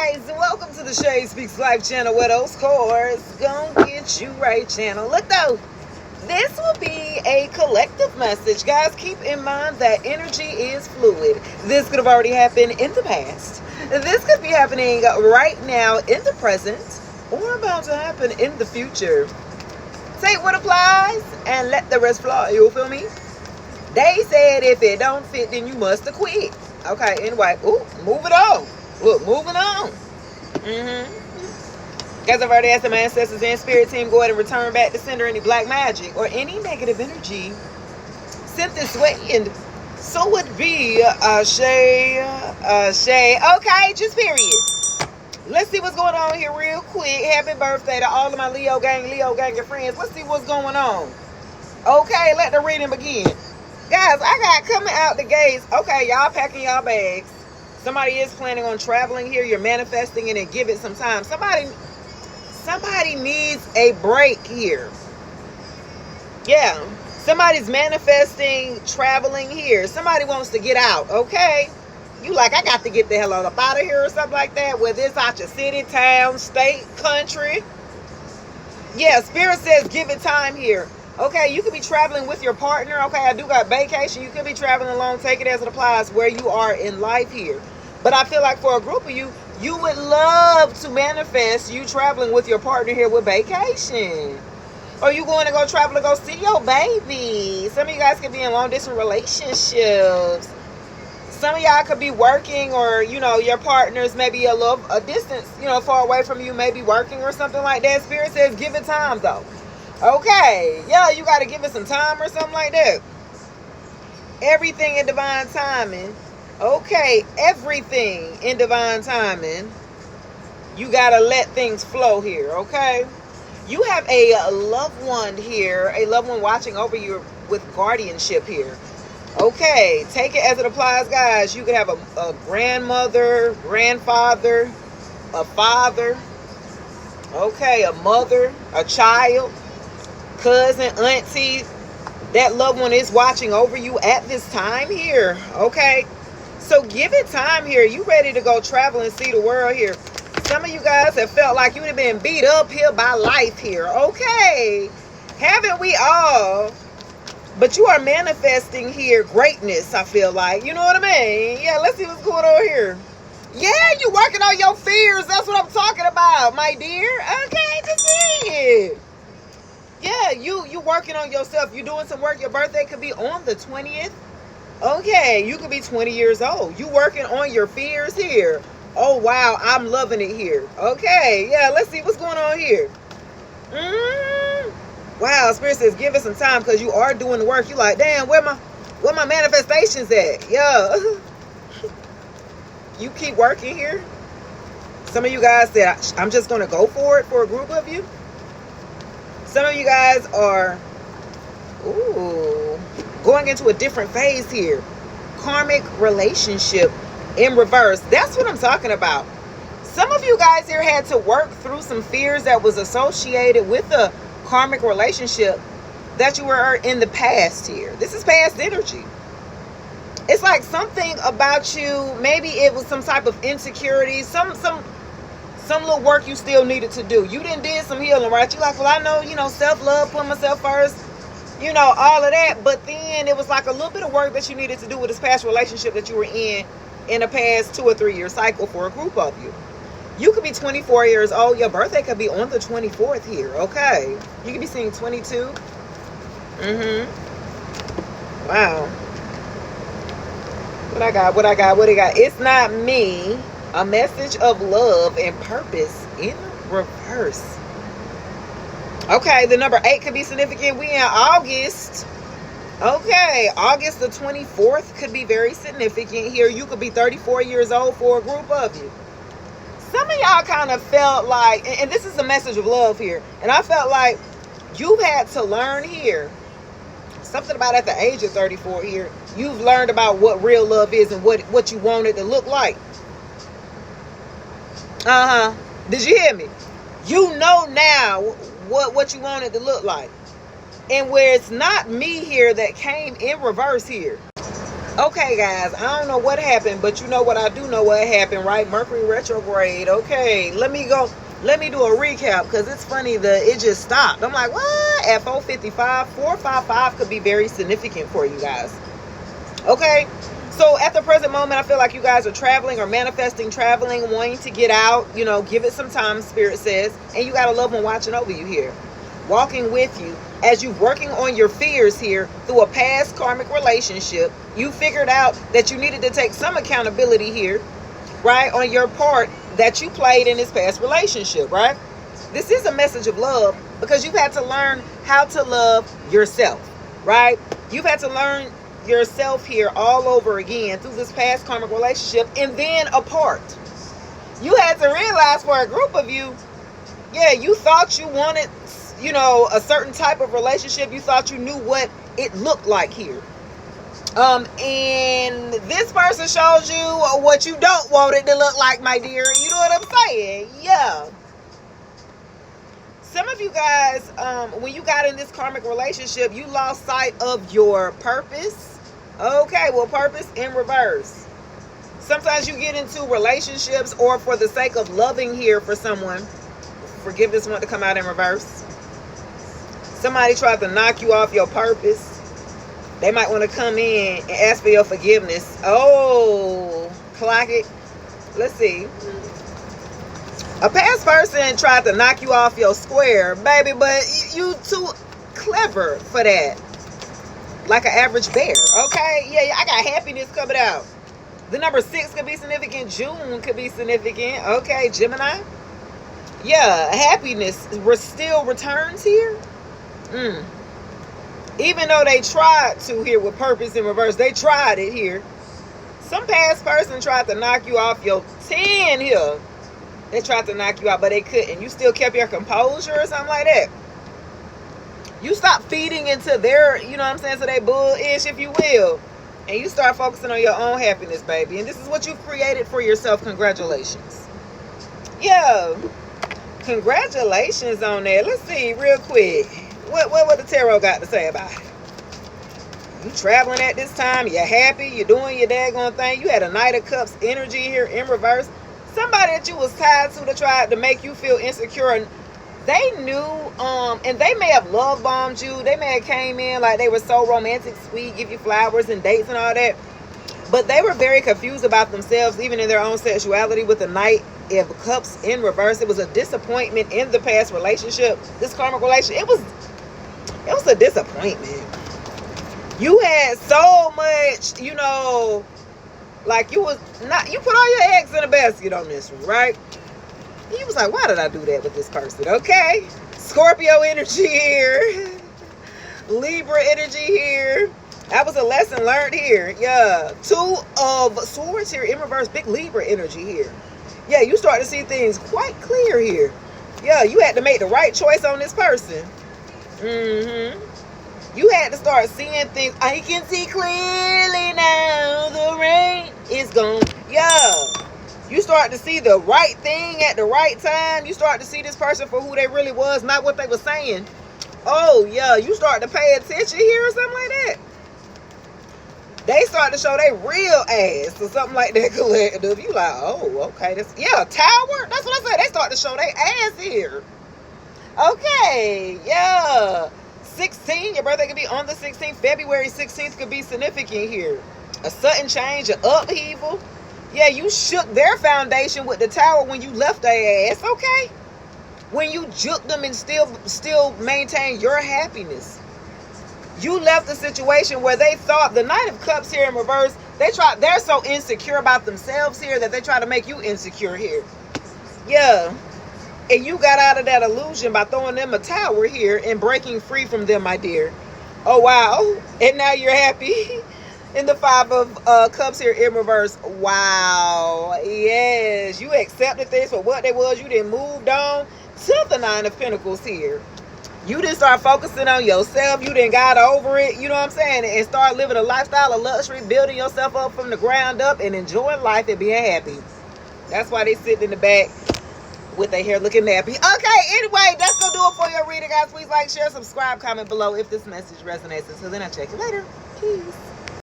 guys, welcome to the Shay Speaks Life channel where those chords gonna get you right channel. Look though, this will be a collective message. Guys, keep in mind that energy is fluid. This could have already happened in the past. This could be happening right now in the present or about to happen in the future. Take what applies and let the rest fly. You feel me? They said if it don't fit, then you must have quit. Okay, anyway, move it on. Look, moving on. Guys, I've already asked my ancestors and spirit team, go ahead and return back to sender any black magic or any negative energy sent this way. And so would be Shay. Okay, just period. Let's see what's going on here real quick. Happy birthday to all of my Leo gang and friends. Let's see what's going on. Okay, let the reading begin. Guys, I got coming out the gates. Okay, y'all packing y'all bags. Somebody is planning on traveling here. You're manifesting it and give it some time. Somebody needs a break here. Yeah. Somebody's manifesting traveling here. Somebody wants to get out, okay? You like, I got to get the hell up out of here or something like that. Whether it's out your city, town, state, country. Yeah, Spirit says give it time here. Okay, you could be traveling with your partner. Okay, I do got vacation. You could be traveling alone. Take it as it applies where you are in life here. But I feel like for a group of you, you would love to manifest you traveling with your partner here with vacation. Or you going to go travel to go see your baby. Some of you guys could be in long distance relationships. Some of y'all could be working, or, you know, your partner's maybe a distance, you know, far away from you, maybe working or something like that. Spirit says give it time though. Okay, yeah, you got to give it some time or something like that. Everything in divine timing. Okay, everything in divine timing. You got to let things flow here, okay? You have a loved one here, a loved one watching over you with guardianship here. Okay, take it as it applies, guys. You could have a grandmother, grandfather, a father, okay, a mother, a child, cousin, auntie. That loved one is watching over you at this time here, okay? So give it time here. You ready to go travel and see the world here. Some of you guys have felt like you would have been beat up here by life here, okay? Haven't we all? But you are manifesting here greatness, I feel like. You know what I mean? Yeah, let's see what's going on here. Yeah, you working on your fears. That's what I'm talking about, my dear. Okay, to see it. Yeah, you working on yourself. You doing some work. Your birthday could be on the 20th. Okay, you could be 20 years old. You working on your fears here. Oh, wow, I'm loving it here. Okay, yeah, let's see what's going on here. Wow, Spirit says give it some time because you are doing the work. You like, damn, where my manifestations at? Yeah. You keep working here. Some of you guys said, I'm just going to go for it for a group of you. Some of you guys are, going into a different phase here. Karmic relationship in reverse. That's what I'm talking about. Some of you guys here had to work through some fears that was associated with a karmic relationship that you were in the past here. This is past energy. It's like something about you, maybe it was some type of insecurity, some little work you still needed to do. You did some healing, right? You like, well, I know, you know, self-love, put myself first, you know, all of that. But then it was like a little bit of work that you needed to do with this past relationship that you were in a past 2 or 3 year cycle for a group of you. You could be 24 years old. Your birthday could be on the 24th here. Okay. You could be seeing 22. Wow. What I got? It's not me. A message of love and purpose in reverse. Okay, the number 8 could be significant. We in August. Okay, August the 24th could be very significant here. You could be 34 years old for a group of you. Some of y'all kind of felt like, and this is a message of love here, and I felt like you've had to learn here something about at the age of 34 here. You've learned about what real love is and what you want it to look like. Did you hear me? You know now what you want it to look like. And where it's not me here that came in reverse here. Okay, guys, I don't know what happened, but you know what? I do know what happened, right? Mercury retrograde. Okay, let me go. Let me do a recap because it's funny that it just stopped. I'm like, what? At 4:55, 455 could be very significant for you guys. Okay, so at the present moment, I feel like you guys are traveling or manifesting traveling, wanting to get out. You know, give it some time, Spirit says, and you got a loved one watching over you here, walking with you as you're working on your fears here through a past karmic relationship. You figured out that you needed to take some accountability here, right, on your part that you played in this past relationship, right? This is a message of love because you've had to learn how to love yourself, right? You've had to learn yourself here all over again through this past karmic relationship and then apart. You had to realize for a group of you, yeah, you thought you wanted, a certain type of relationship. You thought you knew what it looked like here. And this person shows you what you don't want it to look like, my dear. You know what I'm saying? Yeah. Some of you guys, when you got in this karmic relationship, you lost sight of your purpose. Okay, well, purpose in reverse. Sometimes you get into relationships or for the sake of loving here for someone. Forgiveness want to come out in reverse. Somebody tried to knock you off your purpose. They might want to come in and ask for your forgiveness. Oh, clock it. Let's see. A past person tried to knock you off your square, baby, but you too clever for that. Like an average bear, okay? Yeah, I got happiness coming out. The number 6 could be significant. June could be significant. Okay, Gemini. Yeah, happiness still returns here. Even though they tried to here with purpose in reverse, they tried it here. Some past person tried to knock you off your 10 here. They tried to knock you out, but they couldn't. You still kept your composure or something like that. You stopped feeding into their, so they bullish, if you will. And you start focusing on your own happiness, baby. And this is what you've created for yourself. Congratulations. Yeah. Congratulations on that. Let's see real quick. What the tarot got to say about it? You traveling at this time. You're happy. You're doing your daggone thing. You had a Knight of Cups energy here in reverse. Somebody that you was tied to tried to make you feel insecure. And they knew, and they may have love bombed you. They may have came in like they were so romantic, sweet, give you flowers and dates and all that. But they were very confused about themselves, even in their own sexuality with the Knight of Cups in reverse. It was a disappointment in the past relationship. This karmic relationship, it was a disappointment. You had so much, like you put all your eggs in a basket on this one, right? He was like, why did I do that with this person? Okay. Scorpio energy here. Libra energy here. That was a lesson learned here. Yeah. 2 of Swords here in reverse. Big Libra energy here. Yeah, you start to see things quite clear here. Yeah, you had to make the right choice on this person. You had to start seeing things. I can see clearly now. The rain is gone. Yeah. You start to see the right thing at the right time. You start to see this person for who they really was, not what they were saying. Oh, yeah. You start to pay attention here or something like that. They start to show their real ass or something like that collective. You like, oh, okay. Tower. That's what I said. They start to show their ass here. Okay. Yeah. 16. Your birthday could be on the 16th. February 16th could be significant here. A sudden change, an upheaval. Yeah, you shook their foundation with the Tower when you left their ass, okay? When you juked them and still maintain your happiness. You left the situation where they thought the Knight of Cups here in reverse, they're so insecure about themselves here that they try to make you insecure here. Yeah. And you got out of that illusion by throwing them a tower here and breaking free from them, my dear. Oh, wow. And now you're happy. In the 5 of Cups here in reverse. Wow. Yes. You accepted this for what they was. You didn't move on to the 9 of Pentacles here. You didn't start focusing on yourself. You didn't got over it. You know what I'm saying? And start living a lifestyle of luxury, building yourself up from the ground up and enjoying life and being happy. That's why they sitting in the back with their hair looking nappy. Okay, anyway, that's gonna do it for your reading, guys. Please like, share, subscribe, comment below if this message resonates. Until then, I'll check you later. Peace.